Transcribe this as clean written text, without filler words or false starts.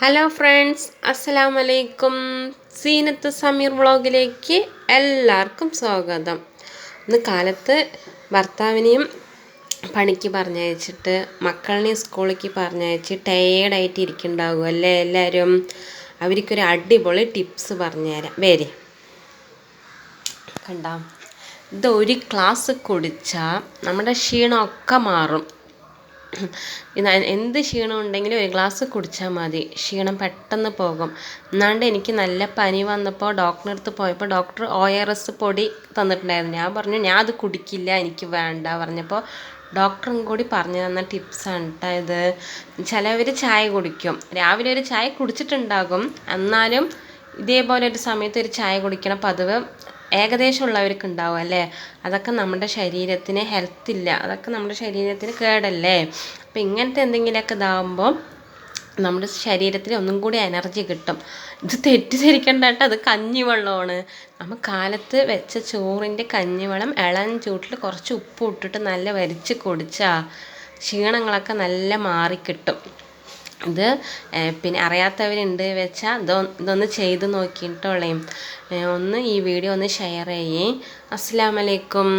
Hello friends, അസ്സലാമു അലൈക്കും. സീനത്ത് സമീർ വ്ളോഗിലേക്ക് എല്ലാവർക്കും സ്വാഗതം. ഇന്ന് കാലത്ത് ഭർത്താവിനെയും പണിക്ക് പറഞ്ഞയച്ചിട്ട് മക്കളിനെയും സ്കൂളിലേക്ക് പറഞ്ഞയച്ച് ടയേർഡായിട്ട് ഇരിക്കുന്നുണ്ടാകും അല്ലേ എല്ലാവരും. അവർക്കൊരു അടിപൊളി ടിപ്സ് പറഞ്ഞുതരാം. വരെ കണ്ട ഇതൊരു ഗ്ലാസ് കുടിച്ചാൽ നമ്മുടെ ക്ഷീണമൊക്കെ മാറും. എന്ത് ക്ഷീണം ഉണ്ടെങ്കിലും ഒരു ഗ്ലാസ് കുടിച്ചാൽ മതി, ക്ഷീണം പെട്ടെന്ന് പോകും. എന്നാണ്ട് എനിക്ക് നല്ല പനി വന്നപ്പോൾ ഡോക്ടറിൻ്റെ അടുത്ത് പോയപ്പോൾ ഡോക്ടർ ORS പൊടി തന്നിട്ടുണ്ടായിരുന്നു. ഞാൻ പറഞ്ഞു ഞാൻ അത് കുടിക്കില്ല, എനിക്ക് വേണ്ട പറഞ്ഞപ്പോൾ ഡോക്ടറും കൂടി പറഞ്ഞു തന്ന ടിപ്സാണ് കേട്ടോ ഇത്. ചിലവർ ചായ കുടിക്കും, രാവിലെ ഒരു ചായ കുടിച്ചിട്ടുണ്ടാകും, എന്നാലും ഇതേപോലെ ഒരു സമയത്ത് ഒരു ചായ കുടിക്കണ പതിവ് ഏകദേശം ഉള്ളവർക്ക് ഉണ്ടാവും അല്ലേ. അതൊക്കെ നമ്മുടെ ശരീരത്തിന് ഹെൽത്തില്ല, അതൊക്കെ നമ്മുടെ ശരീരത്തിന് കേടല്ലേ. അപ്പം ഇങ്ങനത്തെ എന്തെങ്കിലുമൊക്കെ ഇതാകുമ്പോൾ നമ്മുടെ ശരീരത്തിന് ഒന്നും കൂടി എനർജി കിട്ടും. ഇത് തെറ്റിദ്ധരിക്കേണ്ട കേട്ടോ, അത് കഞ്ഞിവെള്ളമാണ്. നമ്മൾ കാലത്ത് വെച്ച ചോറിൻ്റെ കഞ്ഞിവെള്ളം ഇളം ചൂട്ടിൽ കുറച്ച് ഉപ്പ് ഇട്ടിട്ട് നല്ല വരിച്ച് കുടിച്ചാൽ ക്ഷീണങ്ങളൊക്കെ നല്ല മാറിക്കിട്ടും. ഇത് പിന്നെ അറിയാത്തവരുണ്ട് വെച്ചാൽ ഇതൊന്ന് ചെയ്ത് നോക്കിയിട്ടുള്ളേ. ഒന്ന് ഈ വീഡിയോ ഒന്ന് ഷെയർ ചെയ്യേ. അസ്സലാമു അലൈക്കും.